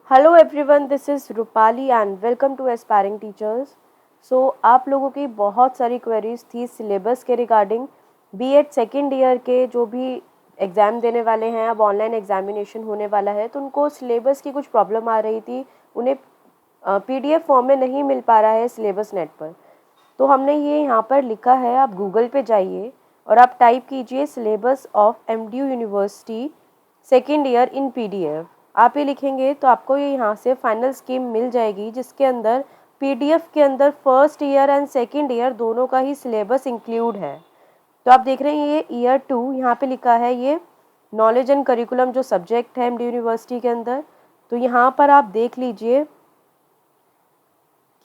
Hello everyone, this is Rupali and welcome to aspiring teachers. So आप लोगों की बहुत सारी क्वेरीज थी सिलेबस के रिगार्डिंग। बीएड सेकेंड ईयर के जो भी एग्ज़ाम देने वाले हैं, अब ऑनलाइन एग्जामिनेशन होने वाला है, तो उनको सिलेबस की कुछ प्रॉब्लम आ रही थी। उन्हें पीडीएफ फॉर्म में नहीं मिल पा रहा है सिलेबस नेट पर। तो हमने ये यहाँ पर लिखा है, आप गूगल पे जाइए और आप टाइप कीजिए syllabus of MDU university second year in PDF. आप ये लिखेंगे तो आपको ये यहाँ से फाइनल स्कीम मिल जाएगी, जिसके अंदर पीडीएफ के अंदर first year and second year दोनों का ही सिलेबस इंक्लूड है। तो आप देख रहे हैं ये ईयर 2 यहाँ पे लिखा है, ये नॉलेज एंड करिकुलम जो सब्जेक्ट है एमडीयू यूनिवर्सिटी के अंदर। तो यहाँ पर आप देख लीजिए,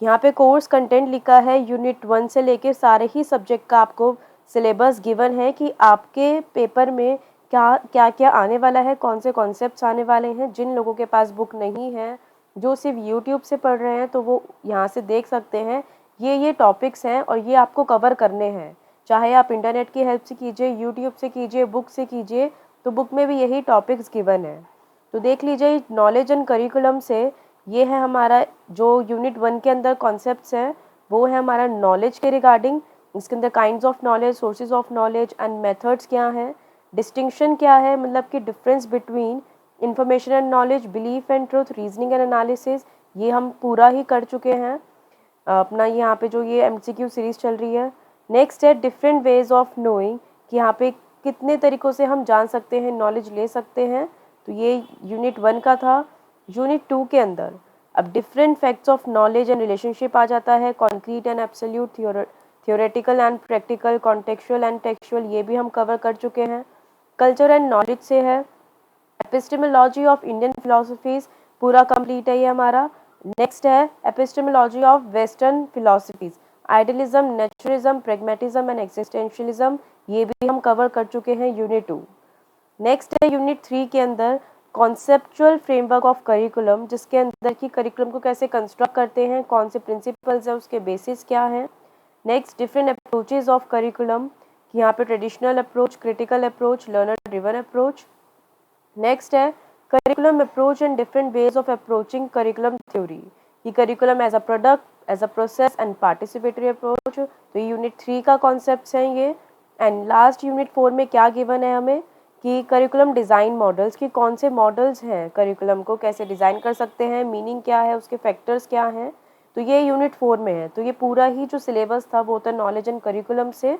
यहाँ पे कोर्स कंटेंट लिखा है यूनिट 1 से लेके सारे ही सब्जेक्ट का आपको सिलेबस गिवन है कि आपके पेपर में क्या क्या क्या आने वाला है, कौन से कॉन्सेप्ट्स आने वाले हैं। जिन लोगों के पास बुक नहीं है, जो सिर्फ यूट्यूब से पढ़ रहे हैं, तो वो यहाँ से देख सकते हैं ये टॉपिक्स हैं और ये आपको कवर करने हैं। चाहे आप इंटरनेट की हेल्प से कीजिए, यूट्यूब से कीजिए, बुक से कीजिए, तो बुक में भी यही टॉपिक्स गिवन है। तो देख लीजिए नॉलेज एंड करिकुलम से ये है हमारा जो यूनिट 1 के अंदर कॉन्सेप्ट्स हैं, वो है हमारा नॉलेज के रिगार्डिंग। इसके अंदर kinds of knowledge, sources of knowledge and methods क्या हैं, डिस्टिंक्शन क्या है, मतलब कि difference between information and knowledge, belief and truth, reasoning and analysis, ये हम पूरा ही कर चुके हैं अपना यहाँ पे जो ये एमसीक्यू सीरीज चल रही है। नेक्स्ट है डिफरेंट वेज ऑफ नोइंग, कि यहाँ पे कितने तरीक़ों से हम जान सकते हैं, नॉलेज ले सकते हैं। तो ये यूनिट 1 का था। यूनिट 2 के अंदर अब different facts of knowledge and relationship आ जाता है, concrete and absolute, theoretical and practical, contextual and textual, ये भी हम कवर कर चुके हैं। कल्चर एंड नॉलेज से है एपिस्टेमोलॉजी ऑफ इंडियन फिलोसफीज, पूरा कंप्लीट है ये हमारा। नेक्स्ट है epistemology of western philosophies, idealism, naturalism, pragmatism and existentialism, ये भी हम कवर कर चुके हैं यूनिट 2। नेक्स्ट है यूनिट 3 के अंदर कॉन्सेप्चुअल फ्रेमवर्क ऑफ करिकुलम, जिसके अंदर की करिकुलम को कैसे कंस्ट्रक्ट करते हैं, कौन से प्रिंसिपल्स है, उसके बेसिस क्या है। Next different approaches of curriculum, यहाँ पे traditional approach, critical approach, learner driven approach. Next है curriculum approach and different ways of approaching curriculum theory, कि curriculum as a product, as a process and participatory approach. तो ये unit 3 का concept हैं ये। And last unit 4 में क्या given है हमें, कि करिकुलम डिज़ाइन मॉडल्स, कि कौन से मॉडल्स हैं, करिकुलम को कैसे डिज़ाइन कर सकते हैं, मीनिंग क्या है, उसके फैक्टर्स क्या हैं। तो ये यूनिट 4 में है। तो ये पूरा ही जो सिलेबस था वो था नॉलेज एंड करिकुलम से।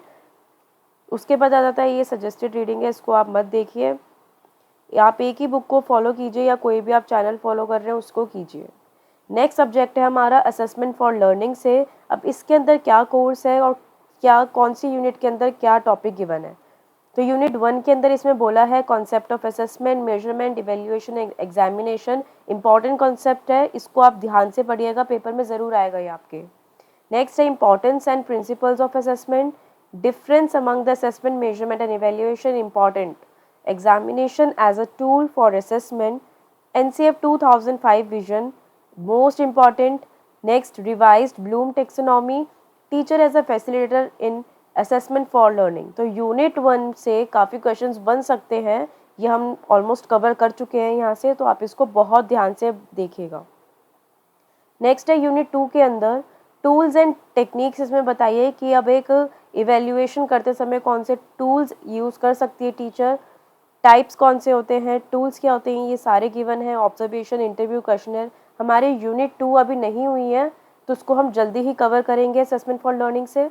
उसके बाद आ जाता है ये सजेस्टेड रीडिंग है, इसको आप मत देखिए, आप एक ही बुक को फॉलो कीजिए या कोई भी आप चैनल फॉलो कर रहे हैं उसको कीजिए। नेक्स्ट सब्जेक्ट है हमारा असेसमेंट फॉर लर्निंग से। अब इसके अंदर क्या कोर्स है और क्या कौन सी यूनिट के अंदर क्या टॉपिक गिवन है। तो यूनिट 1 के अंदर इसमें बोला है concept of assessment, measurement, evaluation, examination. Important concept है, इसको आप ध्यान से पढ़िएगा, पेपर में ज़रूर आएगा ये आपके। नेक्स्ट है importance and principles of assessment, difference among the assessment, measurement and evaluation, important, examination as a tool for assessment, NCF 2005 vision, most important. Next revised Bloom taxonomy, teacher as a facilitator in assessment for learning. तो unit 1 से काफ़ी questions बन सकते हैं, ये हम almost cover कर चुके हैं यहाँ से, तो आप इसको बहुत ध्यान से देखिएगा। नेक्स्ट है यूनिट 2 के अंदर टूल्स एंड टेक्निक्स, इसमें बताइए कि अब एक इवेल्युएशन करते समय कौन से टूल्स यूज़ कर सकती है टीचर, टाइप्स कौन से होते हैं, टूल्स क्या होते हैं, ये सारे गिवन है। Observation, interview, questionnaire. हमारे यूनिट 2 अभी नहीं हुई है, तो उसको हम जल्दी ही कवर करेंगे असेसमेंट फॉर लर्निंग से।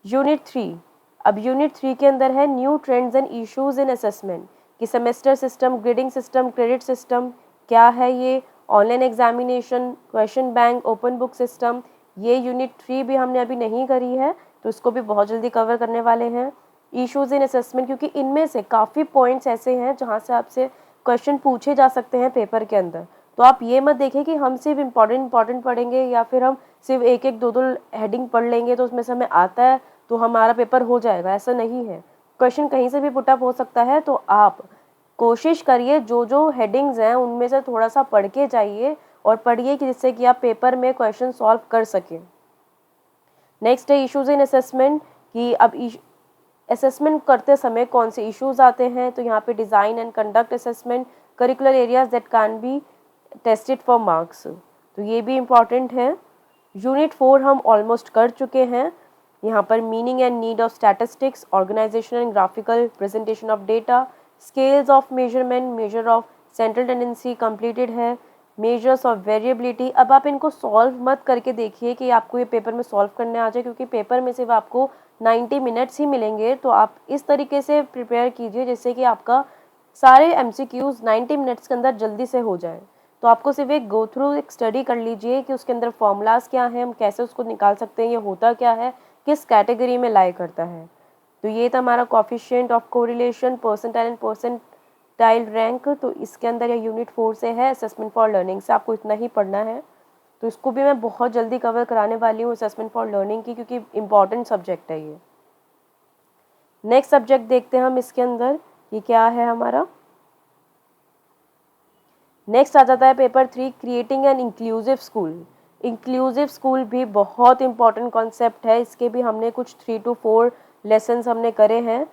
यूनिट 3, अब यूनिट 3 के अंदर है new trends and issues in assessment, कि semester system, grading system, credit system क्या है ये, online examination, question bank, open book system. ये यूनिट 3 भी हमने अभी नहीं करी है, तो इसको भी बहुत जल्दी कवर करने वाले हैं। इश्यूज इन असेसमेंट, क्योंकि इनमें से काफ़ी पॉइंट्स ऐसे हैं जहाँ से आपसे क्वेश्चन पूछे जा सकते हैं पेपर के अंदर। तो आप ये मत देखें कि हम सिर्फ इंपॉर्टेंट पढ़ेंगे या फिर हम सिर्फ एक एक दो हेडिंग पढ़ लेंगे तो उसमें से हमें आता है तो हमारा पेपर हो जाएगा, ऐसा नहीं है। क्वेश्चन कहीं से भी पुटअप हो सकता है, तो आप कोशिश करिए जो जो हेडिंग्स हैं उनमें से थोड़ा सा पढ़ के जाइए और पढ़िए कि जिससे कि आप पेपर में क्वेश्चन सॉल्व कर सकें। नेक्स्ट है इश्यूज इन असेसमेंट, कि अब असेसमेंट करते समय कौन से इश्यूज आते हैं। तो यहाँ पे design and conduct assessment, curricular areas that can be tested for marks, तो ये भी इम्पॉर्टेंट है। यूनिट 4 हम ऑलमोस्ट कर चुके हैं। यहाँ पर meaning and need of statistics, organisation and graphical presentation of data, scales of measurement, measure of central tendency completed है, मेजर्स ऑफ वेरिएबिलिटी। अब आप इनको सॉल्व मत करके देखिए कि आपको ये पेपर में सॉल्व करने आ जाए, क्योंकि पेपर में सिर्फ आपको 90 मिनट्स ही मिलेंगे। तो आप इस तरीके से प्रिपेयर कीजिए जिससे कि आपका सारे MCQs 90 मिनट्स के अंदर जल्दी से हो जाए। तो आपको सिर्फ एक गो थ्रू एक स्टडी कर लीजिए कि उसके अंदर फॉर्मूलाज क्या हैं, हम कैसे उसको निकाल सकते हैं, ये होता क्या है, किस कैटेगरी में लाई करता है। तो ये था हमारा coefficient of correlation, percentile and percentile rank. तो इसके अंदर ये यूनिट 4 से है, असेसमेंट फॉर लर्निंग से आपको इतना ही पढ़ना है। तो इसको भी मैं बहुत जल्दी कवर कराने वाली हूँ असेसमेंट फॉर लर्निंग की, क्योंकि इंपॉर्टेंट सब्जेक्ट है ये। नेक्स्ट सब्जेक्ट देखते हैं हम इसके अंदर, ये क्या है हमारा। नेक्स्ट आ जाता है paper 3, creating an inclusive school. Inclusive school भी बहुत इंपॉर्टेंट कॉन्सेप्ट है, इसके भी हमने कुछ 3 to 4 लेसन्स हमने करे हैं।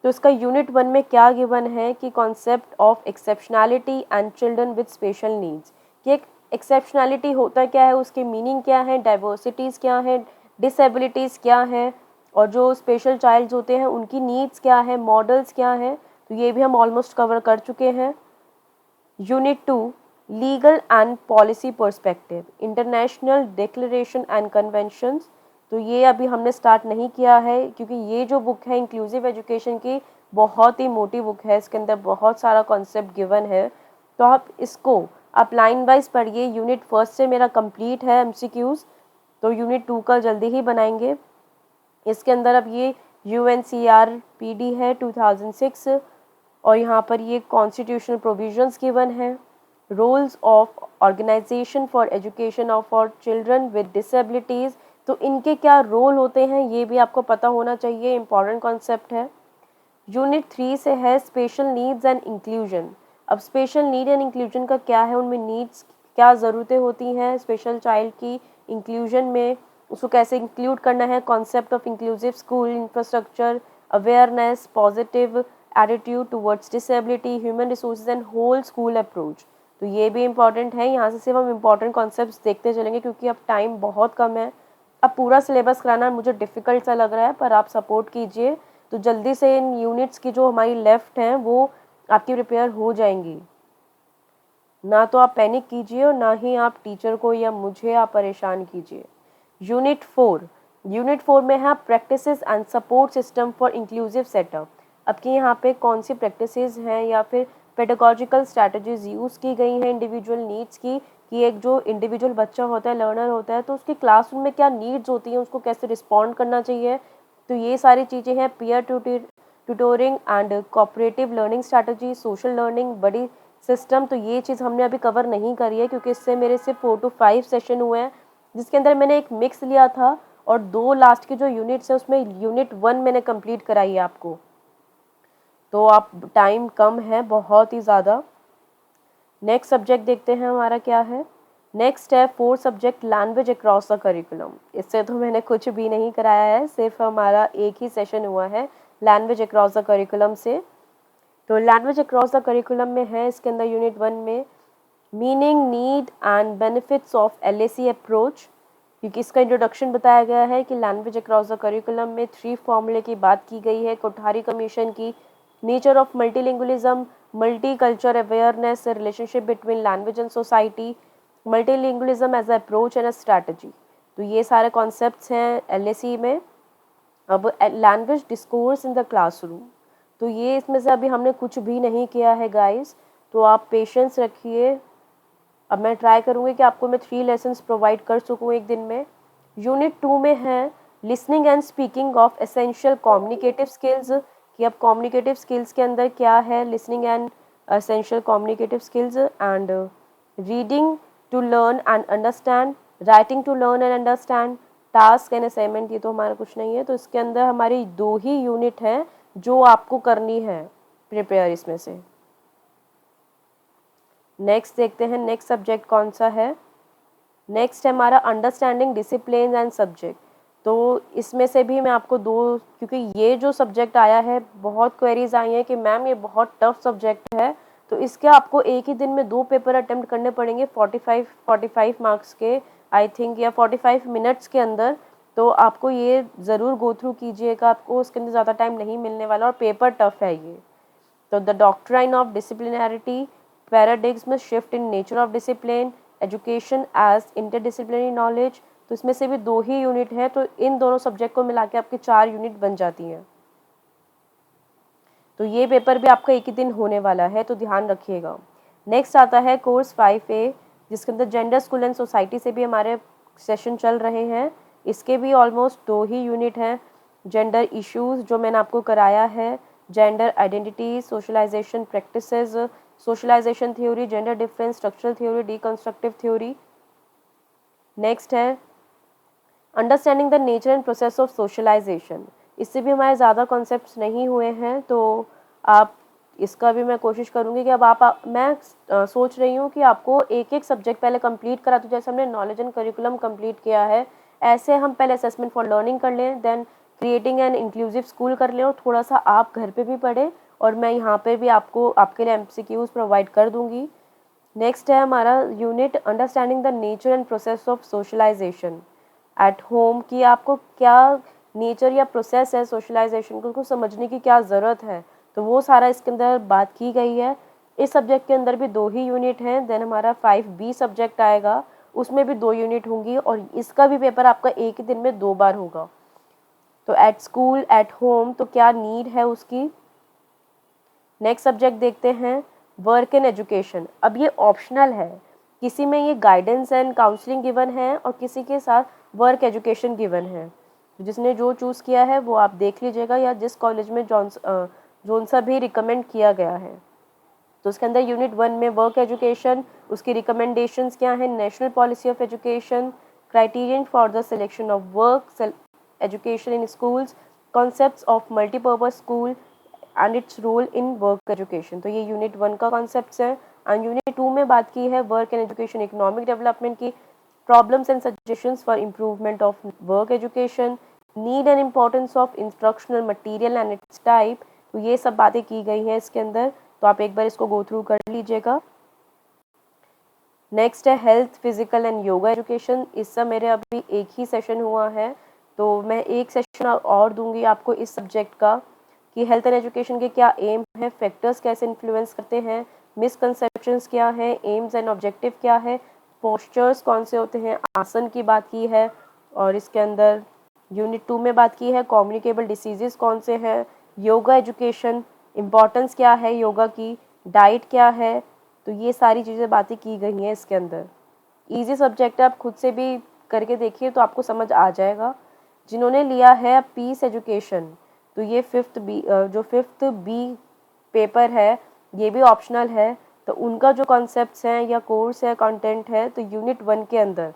तो इसका यूनिट 1 में क्या गिवन है कि concept of exceptionality and children with special needs, कि एक एक्सेप्शनैलिटी होता क्या है, उसके मीनिंग क्या है, डाइवर्सिटीज़ क्या है, डिसेबिलिटीज़ क्या है, और जो स्पेशल चाइल्ड्स होते हैं उनकी नीड्स क्या है, मॉडल्स क्या है। तो ये भी हम ऑलमोस्ट कवर कर चुके हैं। Unit 2, legal and policy perspective, international declaration and conventions. तो ये अभी हमने स्टार्ट नहीं किया है, क्योंकि ये जो बुक है इंक्लूसिव एजुकेशन की बहुत ही मोटी बुक है, इसके अंदर बहुत सारा कॉन्सेप्ट गिवन है। तो आप लाइन वाइज पढ़िए। यूनिट 1 से मेरा कंप्लीट है MCQs, तो यूनिट 2 का जल्दी ही बनाएंगे। इसके अंदर अब ये UNCRPD है 2006, और यहाँ पर ये कॉन्स्टिट्यूशनल प्रोविजंस गिवन है, roles of organisation for education of for children with disabilities. तो इनके क्या रोल होते हैं ये भी आपको पता होना चाहिए, इंपॉर्टेंट कॉन्सेप्ट है। यूनिट 3 से है स्पेशल नीड्स एंड इंक्लूजन। अब स्पेशल नीड एंड इंक्लूजन का क्या है, उनमें नीड्स क्या ज़रूरतें होती हैं स्पेशल चाइल्ड की इंक्लूजन में, उसको कैसे इंक्लूड करना है, concept of inclusive school infrastructure, awareness, positive attitude towards disability, human resources and whole school approach. तो ये भी इंपॉर्टेंट है। यहाँ से सिर्फ हम इंपॉर्टेंट कॉन्सेप्ट्स देखते चलेंगे, क्योंकि अब टाइम बहुत कम है। अब पूरा सिलेबस कराना मुझे डिफ़िकल्ट सा लग रहा है, पर आप सपोर्ट कीजिए तो जल्दी से इन यूनिट्स की जो हमारी लेफ़्ट हैं वो आपकी प्रिपेयर हो जाएंगी। ना तो आप पैनिक कीजिए और ना ही आप टीचर को या मुझे आप परेशान कीजिए। यूनिट 4 में है practices and support system for inclusive setup. अब कि यहाँ पे कौन सी प्रैक्टिसेस हैं या फिर पेडागोजिकल स्ट्रैटेजीज यूज़ की गई हैं इंडिविजुअल नीड्स की, कि एक जो इंडिविजुअल बच्चा होता है, लर्नर होता है, तो उसकी क्लासरूम में क्या नीड्स होती हैं, उसको कैसे रिस्पॉन्ड करना चाहिए। तो ये सारी चीज़ें हैं। Peer tutoring and cooperative learning strategy, social learning बड़ी सिस्टम। तो ये चीज़ हमने अभी कवर नहीं करी है, क्योंकि इससे मेरे सिर्फ 4 to 5 सेशन हुए हैं, जिसके अंदर मैंने एक मिक्स लिया था, और 2 लास्ट के जो यूनिट्स है उसमें यूनिट 1 मैंने कंप्लीट कराई है आपको। तो आप टाइम कम है बहुत ही ज़्यादा। नेक्स्ट सब्जेक्ट देखते हैं हमारा क्या है। नेक्स्ट है 4 subject language across the curriculum. इससे तो मैंने कुछ भी नहीं कराया है, सिर्फ हमारा एक ही सेशन हुआ है लैंग्वेज अक्रॉस द करिकुलम से। तो लैंग्वेज अक्रॉस द करिकुलम में है इसके अंदर यूनिट 1 में meaning, need and benefits of LAC approach, क्योंकि इसका इंट्रोडक्शन बताया गया है कि लैंग्वेज अक्रॉस द करिकुलम में 3 फॉर्मूले की बात की गई है कोठारी कमीशन की। Nature of multilingualism, multiculture awareness, relationship between language and society, multilingualism as a approach and a strategy. तो ये सारे कॉन्सेप्ट्स हैं LAC में। अब language discourse in the classroom, तो ये इसमें से अभी हमने कुछ भी नहीं किया है गाइस, तो आप पेशेंस रखिए। अब मैं ट्राई करूँगी कि आपको मैं 3 लेसन्स प्रोवाइड कर सकूँ एक दिन में। यूनिट 2 में है listening and speaking of essential communicative skills, कि अब कम्युनिकेटिव स्किल्स के अंदर क्या है, listening and essential communicative skills, and reading to learn and understand, writing to learn and understand, task and assignment. ये तो हमारा कुछ नहीं है, तो इसके अंदर हमारी 2 ही यूनिट है जो आपको करनी है प्रिपेयर इसमें से। नेक्स्ट देखते हैं नेक्स्ट सब्जेक्ट कौन सा है। नेक्स्ट है हमारा अंडरस्टैंडिंग डिसिप्लिन एंड सब्जेक्ट। तो इसमें से भी मैं आपको 2, क्योंकि ये जो सब्जेक्ट आया है बहुत क्वेरीज आई हैं कि मैम ये बहुत टफ सब्जेक्ट है, तो इसके आपको एक ही दिन में 2 पेपर अटेम्प्ट करने पड़ेंगे 45 मार्क्स के, आई थिंक, या 45 मिनट्स के अंदर। तो आपको ये ज़रूर गो थ्रू कीजिएगा, आपको उसके अंदर ज़्यादा टाइम नहीं मिलने वाला और पेपर टफ है ये। तो the doctrine of disciplinarity, paradigm shift in nature of discipline, education as interdisciplinary knowledge, तो इसमें से भी 2 ही यूनिट है, तो इन दोनों सब्जेक्ट को मिला के आपकी 4 यूनिट बन जाती हैं। तो ये पेपर भी आपका एक ही दिन होने वाला है, तो ध्यान रखिएगा। नेक्स्ट आता है कोर्स 5A, जिसके अंदर जेंडर, स्कूल एंड सोसाइटी से भी हमारे सेशन चल रहे हैं। इसके भी ऑलमोस्ट 2 ही यूनिट हैं। जेंडर इश्यूज़ जो मैंने आपको कराया है, gender identity, socialisation practices, socialisation theory, gender difference, structural theory, deconstructive theory. Next है understanding the nature and process of socialisation. इससे भी हमारे ज़्यादा कॉन्सेप्ट्स नहीं हुए हैं, तो आप इसका भी मैं कोशिश करूँगी कि अब मैं सोच रही हूँ कि आपको एक एक सब्जेक्ट पहले कंप्लीट करा, तो जैसे हमने नॉलेज एंड करिकुलम कंप्लीट किया है, ऐसे हम पहले असेसमेंट फॉर लर्निंग कर लें, then creating an inclusive school कर लें, और थोड़ा सा आप घर पे भी पढ़ें, और मैं यहाँ पे भी आपको आपके लिए MCQs प्रोवाइड कर दूँगी। नेक्स्ट है हमारा unit understanding the nature and process of socialisation at home, कि आपको क्या नेचर या प्रोसेस है सोशलाइजेशन को, उसको समझने की क्या ज़रूरत है, तो वो सारा इसके अंदर बात की गई है। इस सब्जेक्ट के अंदर भी 2 ही यूनिट हैं। देन हमारा 5B सब्जेक्ट आएगा, उसमें भी 2 यूनिट होंगी, और इसका भी पेपर आपका एक ही दिन में 2 बार होगा। तो एट स्कूल, एट होम, तो क्या नीड है उसकी। नेक्स्ट सब्जेक्ट देखते हैं वर्क एंड एजुकेशन। अब ये ऑप्शनल है, किसी में ये गाइडेंस एंड काउंसलिंग गिवन है और किसी के साथ वर्क एजुकेशन गिवन है। जिसने जो चूज़ किया है वो आप देख लीजिएगा, या जिस कॉलेज में जोन सा भी रिकमेंड किया गया है। तो उसके अंदर यूनिट 1 में वर्क एजुकेशन, उसकी रिकमेंडेशंस क्या हैं, national policy of education, criterion for the selection of work education in schools, concepts of multipurpose school and its role in work education. तो ये यूनिट 1 का कॉन्सेप्ट्स है। एंड यूनिट 2 में बात की है work and education economic development की, problems and suggestions for improvement of work education, need and importance of instructional material and its type. तो ये सब बातें की गई हैं इसके अंदर, तो आप एक बार इसको गो थ्रू कर लीजिएगा। नेक्स्ट है health, physical and yoga education. इससे मेरे अभी एक ही सेशन हुआ है, तो मैं एक सेशन और दूंगी आपको इस सब्जेक्ट का, कि हेल्थ एंड एजुकेशन के क्या एम है, फैक्टर्स कैसे इन्फ्लुएंस करते हैं, मिसकंसेप्शंस क्या है, एम्स एंड ऑब्जेक्टिव क्या है, पोस्चर्स कौन से होते हैं, आसन की बात की है। और इसके अंदर यूनिट 2 में बात की है कम्युनिकेबल डिसीजेस कौन से हैं, योगा एजुकेशन, इम्पॉर्टेंस क्या है योगा की, डाइट क्या है। तो ये सारी चीज़ें बातें की गई हैं इसके अंदर। ईजी सब्जेक्ट है, आप खुद से भी करके देखिए तो आपको समझ आ जाएगा। जिन्होंने लिया है पीस एजुकेशन, तो ये जो 5th B पेपर है, ये भी ऑप्शनल है, तो उनका जो कॉन्सेप्ट्स हैं या कोर्स है, कंटेंट है, तो यूनिट 1 के अंदर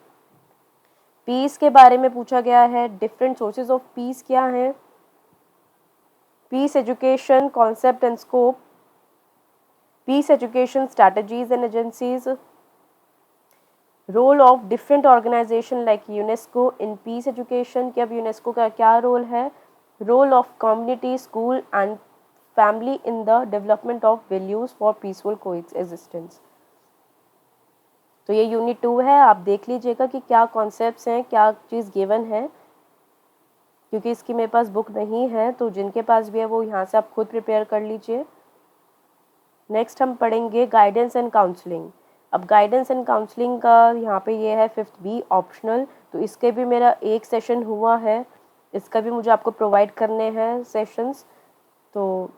पीस के बारे में पूछा गया है, डिफरेंट सोर्सेज ऑफ पीस क्या हैं, peace education concept and scope, peace education strategies and agencies, role of different organisation like UNESCO in peace education, कि अब यूनेस्को का क्या रोल है, role of community, school and family in the development of values for peaceful coexistence. तो ये unit 2 है, आप देख लीजिएगा कि क्या कॉन्सेप्ट्स हैं, क्या चीज़ गिवन है, क्योंकि इसकी मेरे पास बुक नहीं है, तो जिनके पास भी है वो यहाँ से आप खुद प्रिपेयर कर लीजिए। नेक्स्ट हम पढ़ेंगे गाइडेंस एंड काउंसलिंग। अब गाइडेंस एंड काउंसलिंग का यहाँ पे ये है 5th B ऑप्शनल, तो इसके भी मेरा एक सेशन हुआ है, इसका भी मुझे आपको प्रोवाइड करने हैं सेशंस। तो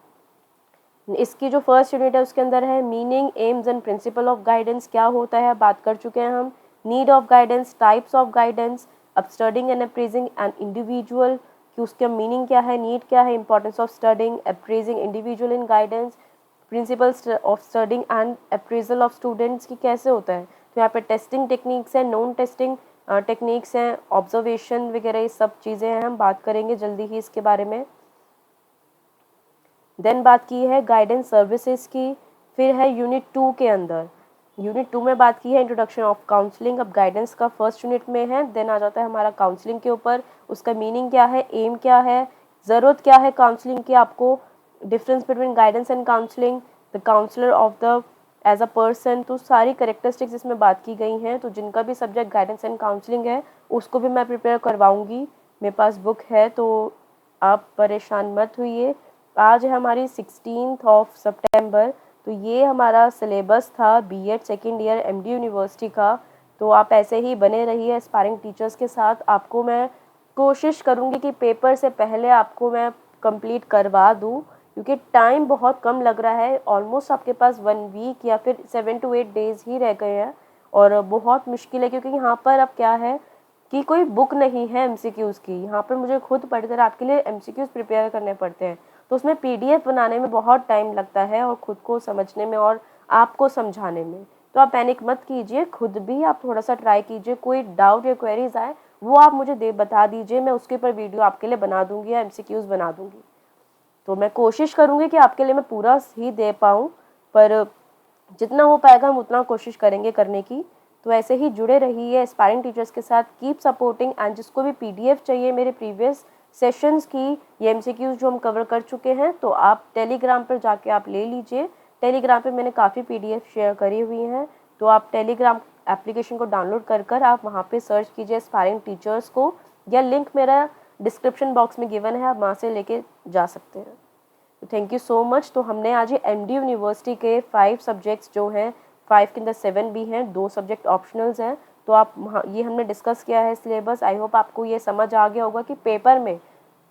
इसकी जो फर्स्ट यूनिट है उसके अंदर है meaning, aims and principle of guidance, क्या होता है बात कर चुके हैं हम, need of guidance, types of guidance, अब studying and appraising an individual, कि उसका मीनिंग क्या है, नीड क्या है, importance of studying appraising individual in guidance, principles of studying and appraisal of students की कैसे होता है। तो यहाँ पे टेस्टिंग टेक्निक्स हैं, नॉन टेस्टिंग टेक्निक्स हैं, ऑब्जर्वेशन वगैरह, ये सब चीज़ें हैं, हम बात करेंगे जल्दी ही इसके बारे में। देन बात की है गाइडेंस सर्विसेज की, फिर है यूनिट 2 के अंदर, यूनिट 2 में बात की है इंट्रोडक्शन ऑफ काउंसलिंग। अब गाइडेंस का फर्स्ट यूनिट में है, देन आ जाता है हमारा काउंसलिंग के ऊपर, उसका मीनिंग क्या है, एम क्या है, ज़रूरत क्या है काउंसलिंग की आपको, difference between guidance and counselling, the counsellor of the as a person, तो सारी करेक्टरिस्टिक्स इसमें बात की गई हैं। तो जिनका भी सब्जेक्ट गाइडेंस एंड काउंसलिंग है उसको भी मैं प्रिपेयर करवाऊँगी, मेरे पास बुक है, तो आप परेशान मत होइए। आज है हमारी 16 सितंबर, तो ये हमारा सिलेबस था BEd second year MD university का। तो आप ऐसे ही बने रहिए एस्पायरिंग टीचर्स के साथ। आपको मैं कोशिश करूँगी कि पेपर से पहले आपको मैं कंप्लीट करवा दूँ, क्योंकि टाइम बहुत कम लग रहा है। ऑलमोस्ट आपके पास 1 वीक या फिर 7 to 8 डेज़ ही रह गए हैं, और बहुत मुश्किल है क्योंकि यहाँ पर अब क्या है कि कोई बुक नहीं है एमसीक्यूज़ की। यहाँ पर मुझे खुद पढ़कर आपके लिए एमसीक्यूज़ प्रिपेयर करने पड़ते हैं, तो उसमें पीडीएफ बनाने में बहुत टाइम लगता है और खुद को समझने में और आपको समझाने में। तो आप पैनिक मत कीजिए, खुद भी आप थोड़ा सा ट्राई कीजिए। कोई डाउट या क्वेरीज आए वो आप मुझे बता दीजिए, मैं उसके ऊपर वीडियो आपके लिए बना दूंगी या एमसीक्यूज़ बना दूंगी। तो मैं कोशिश करूंगी कि आपके लिए मैं पूरा ही दे पाऊँ, पर जितना हो पाएगा हम उतना कोशिश करेंगे करने की। तो ऐसे ही जुड़े रहिए एस्पायरिंग टीचर्स के साथ, कीप सपोर्टिंग। एंड जिसको भी पीडीएफ चाहिए मेरे प्रीवियस सेशंस की, ये एमसीक्यूज़ जो हम कवर कर चुके हैं, तो आप टेलीग्राम पर जाके आप ले लीजिए। टेलीग्राम पे मैंने काफ़ी पीडीएफ शेयर करी हुई हैं, तो आप टेलीग्राम एप्लीकेशन को डाउनलोड कर आप वहाँ पे सर्च कीजिए एस्पायरिंग टीचर्स को, या लिंक मेरा डिस्क्रिप्शन बॉक्स में गिवन है, आप वहाँ से लेके जा सकते हैं। तो थैंक यू सो मच। तो हमने आज ये एमडी यूनिवर्सिटी के 5 सब्जेक्ट्स जो हैं, 5 के अंदर 7 भी हैं, 2 सब्जेक्ट ऑप्शनल्स हैं, तो आप ये हमने डिस्कस किया है सिलेबस। आई होप आपको ये समझ आ गया होगा कि पेपर में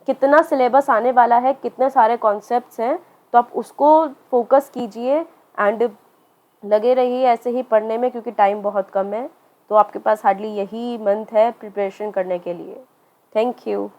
कितना सिलेबस आने वाला है, कितने सारे कॉन्सेप्ट्स हैं। तो आप उसको फोकस कीजिए एंड लगे रहिए ऐसे ही पढ़ने में, क्योंकि टाइम बहुत कम है। तो आपके पास हार्डली यही मंथ है प्रिपरेशन करने के लिए। Thank you.